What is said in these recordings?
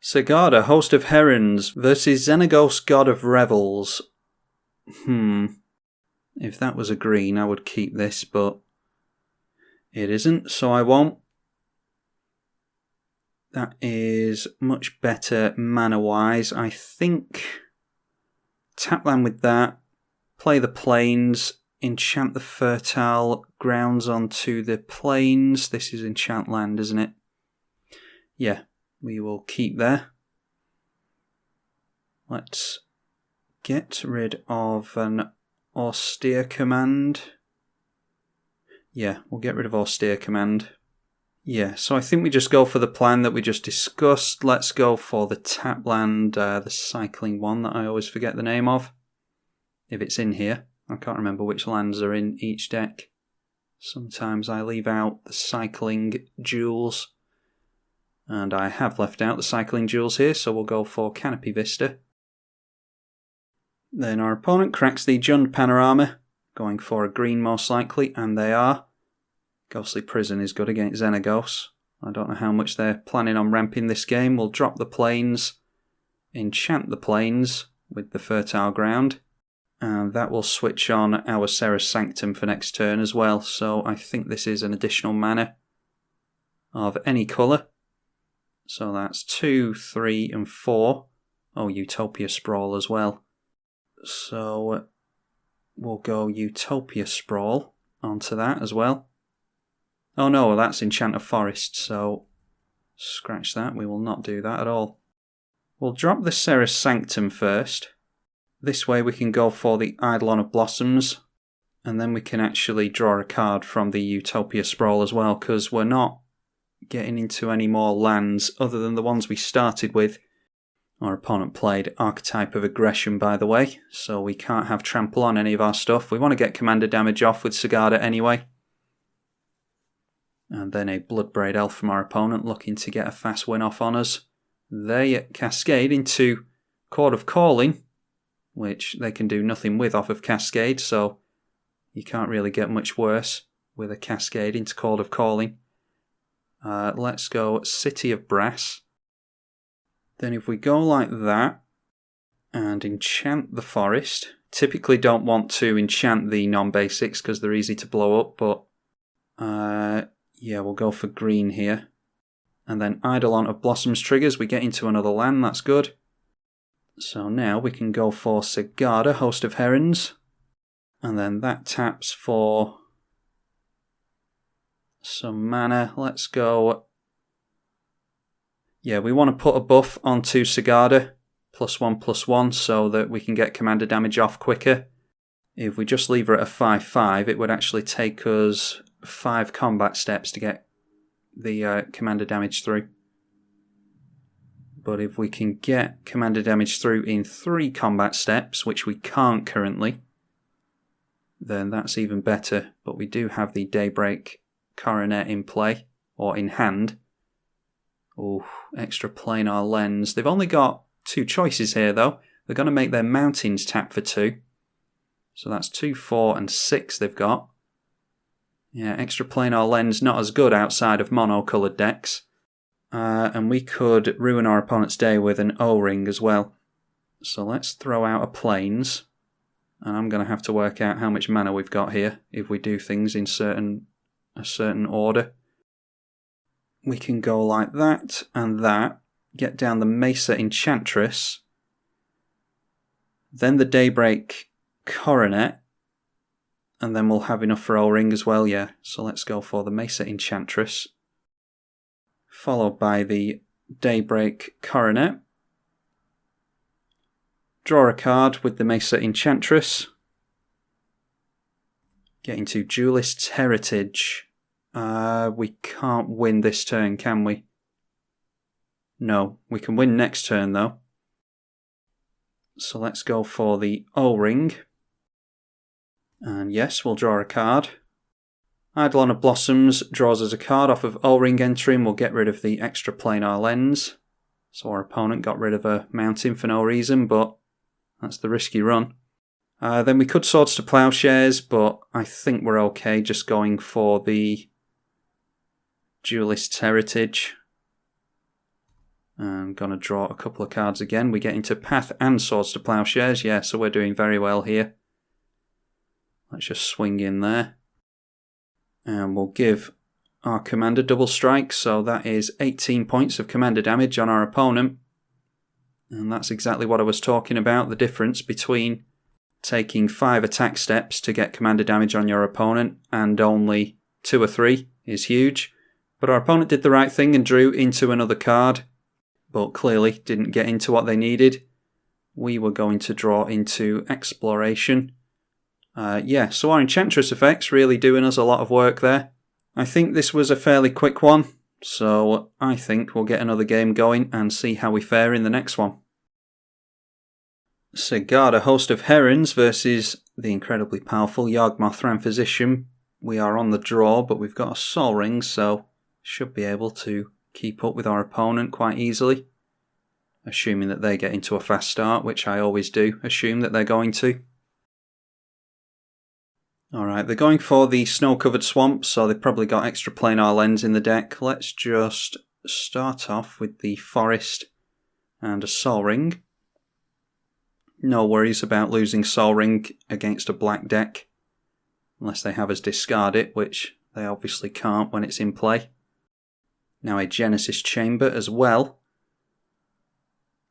Sigarda Host of Herons versus Xenagos God of Revels. If that was a green, I would keep this, but it isn't, so I won't. That is much better mana-wise. I think tap land with that, play the plains, enchant the fertile grounds onto the plains. This is enchant land, isn't it? Yeah, we will keep there. Let's get rid of an austere command. Yeah, we'll get rid of austere command. Yeah, so I think we just go for the plan that we just discussed. Let's go for the tap land, the cycling one that I always forget the name of. If it's in here. I can't remember which lands are in each deck. Sometimes I leave out the cycling jewels. And I have left out the cycling jewels here, so we'll go for Canopy Vista. Then our opponent cracks the Jund Panorama, going for a green most likely, and they are. Ghostly Prison is good against Xenagos. I don't know how much they're planning on ramping this game. We'll drop the plains, enchant the plains with the Fertile Ground, and that will switch on our Serra's Sanctum for next turn as well. So I think this is an additional mana of any colour. So that's 2, 3, and 4. Oh, Utopia Sprawl as well. So we'll go Utopia Sprawl onto that as well. Oh no, that's Enchant of Forest, so scratch that. We will not do that at all. We'll drop the Serra's Sanctum first. This way we can go for the Eidolon of Blossoms, and then we can actually draw a card from the Utopia Sprawl as well, because we're not getting into any more lands other than the ones we started with. Our opponent played Archetype of Aggression, by the way, so we can't have trample on any of our stuff. We want to get commander damage off with Sigarda anyway. And then a Bloodbraid Elf from our opponent looking to get a fast win off on us. They cascade into Chord of Calling, which they can do nothing with off of Cascade, so you can't really get much worse with a Cascade into Chord of Calling. Let's go City of Brass. Then if we go like that and enchant the forest, typically don't want to enchant the non-basics because they're easy to blow up, but yeah, we'll go for green here. And then Eidolon of Blossoms triggers, we get into another land, that's good. So now we can go for Sigarda, Host of Herons. And then that taps for some mana. Let's go. Yeah, we want to put a buff onto Sigarda, +1/+1, so that we can get commander damage off quicker. If we just leave her at a 5/5, it would actually take us 5 combat steps to get the commander damage through. But if we can get commander damage through in 3 combat steps, which we can't currently, then that's even better. But we do have the Daybreak Coronet in play, or in hand. Oh, extra planar lens. They've only got 2 choices here though. They're going to make their mountains tap for 2. So that's 2, 4 and 6 they've got. Yeah, extra planar lens not as good outside of mono-coloured decks. And we could ruin our opponent's day with an O-ring as well. So let's throw out a plains. And I'm going to have to work out how much mana we've got here if we do things in a certain order. We can go like that and that. Get down the Mesa Enchantress. Then the Daybreak Coronet. And then we'll have enough for O-ring as well, yeah. So let's go for the Mesa Enchantress. Followed by the Daybreak Coronet. Draw a card with the Mesa Enchantress. Get into Duelist's Heritage. We can't win this turn, can we? No, we can win next turn though. So let's go for the O-ring. And yes, we'll draw a card. Eidolon of Blossoms draws us a card off of O-ring entry and we'll get rid of the extra planar lens. So our opponent got rid of a mountain for no reason, but That's the risky run. Then we could Swords to Plowshares, but I think we're okay just going for the Duelist's Heritage. I'm going to draw a couple of cards again. We get into Path and Swords to Plowshares. Yeah, so we're doing very well here. Let's just swing in there. And we'll give our commander double strike. So that is 18 points of commander damage on our opponent. And that's exactly what I was talking about. The difference between taking 5 attack steps to get commander damage on your opponent and only 2 or 3 is huge. But our opponent did the right thing and drew into another card, but clearly didn't get into what they needed. We were going to draw into Exploration. Yeah, so our Enchantress effects really doing us a lot of work there. I think this was a fairly quick one, so I think we'll get another game going and see how we fare in the next one. Sigarda Host of Herons versus the incredibly powerful Yawgmoth Thran Physician. We are on the draw, but we've got a Sol Ring, so should be able to keep up with our opponent quite easily. Assuming that they get into a fast start, which I always do assume that they're going to. Alright, they're going for the snow-covered swamp, so they've probably got extra planar lens in the deck. Let's just start off with the forest and a Sol Ring. No worries about losing Sol Ring against a black deck, unless they have us discard it, which they obviously can't when it's in play. Now a Genesis Chamber as well.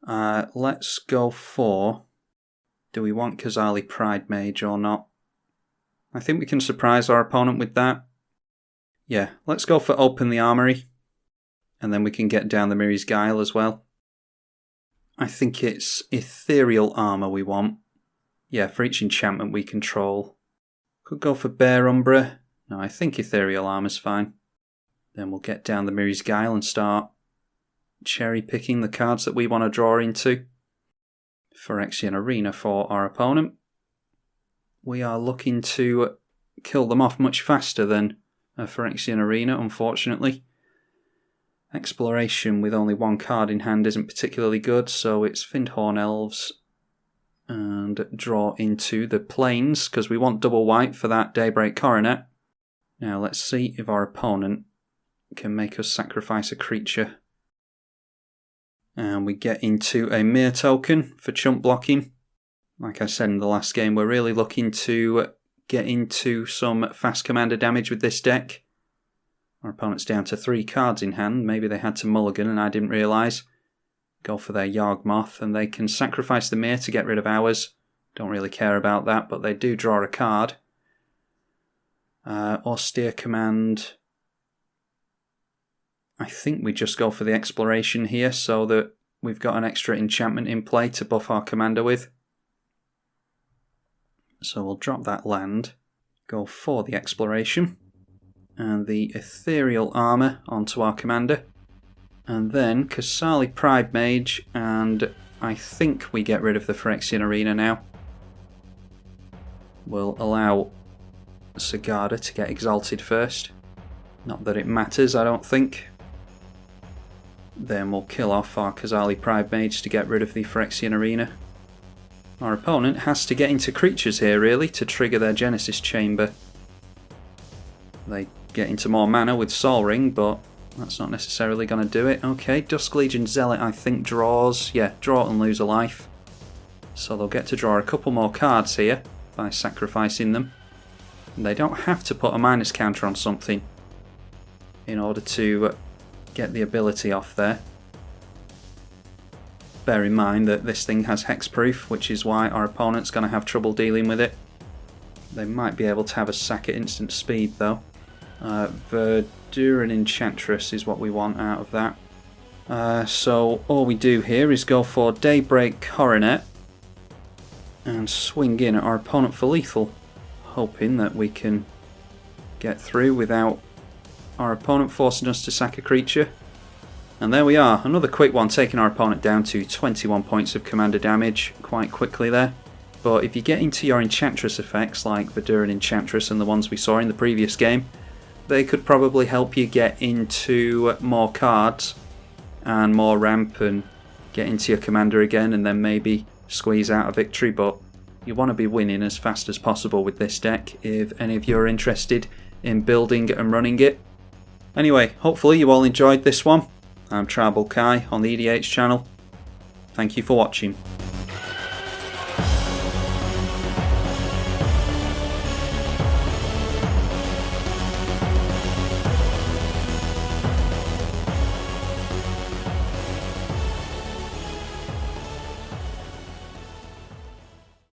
Let's go for... Do we want Kazali Pride Mage or not? I think we can surprise our opponent with that. Yeah, let's go for Open the Armory. And then we can get down the Miri's Guile as well. I think it's Ethereal Armour we want. Yeah, for each enchantment we control. Could go for Bear Umbra. No, I think Ethereal Armour's fine. Then we'll get down the Miri's Guile and start cherry picking the cards that we want to draw into. Phyrexian Arena for our opponent. We are looking to kill them off much faster than a Phyrexian Arena, unfortunately. Exploration with only 1 card in hand isn't particularly good, so it's Findhorn Elves and draw into the Plains, because we want double white for that Daybreak Coronet. Now let's see if our opponent can make us sacrifice a creature. And we get into a Mirror token for chump blocking. Like I said in the last game, we're really looking to get into some fast commander damage with this deck. Our opponent's down to 3 cards in hand. Maybe they had to mulligan and I didn't realise. Go for their Yawgmoth and they can sacrifice the Mirror to get rid of ours. Don't really care about that, but they do draw a card. Austere Command. I think we just go for the Exploration here so that we've got an extra enchantment in play to buff our commander with. So we'll drop that land, go for the Exploration, and the Ethereal Armour onto our commander. And then Kazali Pride Mage, and I think we get rid of the Phyrexian Arena now. We'll allow Sigarda to get exalted first. Not that it matters, I don't think. Then we'll kill off our Kazali Pride Mage to get rid of the Phyrexian Arena. Our opponent has to get into creatures here, really, to trigger their Genesis Chamber. They get into more mana with Sol Ring, but that's not necessarily going to do it. Okay, Dusk Legion Zealot, I think, draws. Yeah, draw and lose a life. So they'll get to draw a couple more cards here by sacrificing them. And they don't have to put a minus counter on something in order to get the ability off there. Bear in mind that this thing has hexproof, which is why our opponent's going to have trouble dealing with it. They might be able to have a sack at instant speed though. Verduran Enchantress is what we want out of that. So all we do here is go for Daybreak Coronet and swing in at our opponent for lethal, hoping that we can get through without our opponent forcing us to sack a creature. And there we are, another quick one, taking our opponent down to 21 points of commander damage quite quickly there. But if you get into your Enchantress effects like Verduran Enchantress and the ones we saw in the previous game, they could probably help you get into more cards and more ramp and get into your commander again, and then maybe squeeze out a victory, but you want to be winning as fast as possible with this deck if any of you are interested in building and running it. Anyway, hopefully you all enjoyed this one. I'm tribalkai on the EDH channel. Thank you for watching.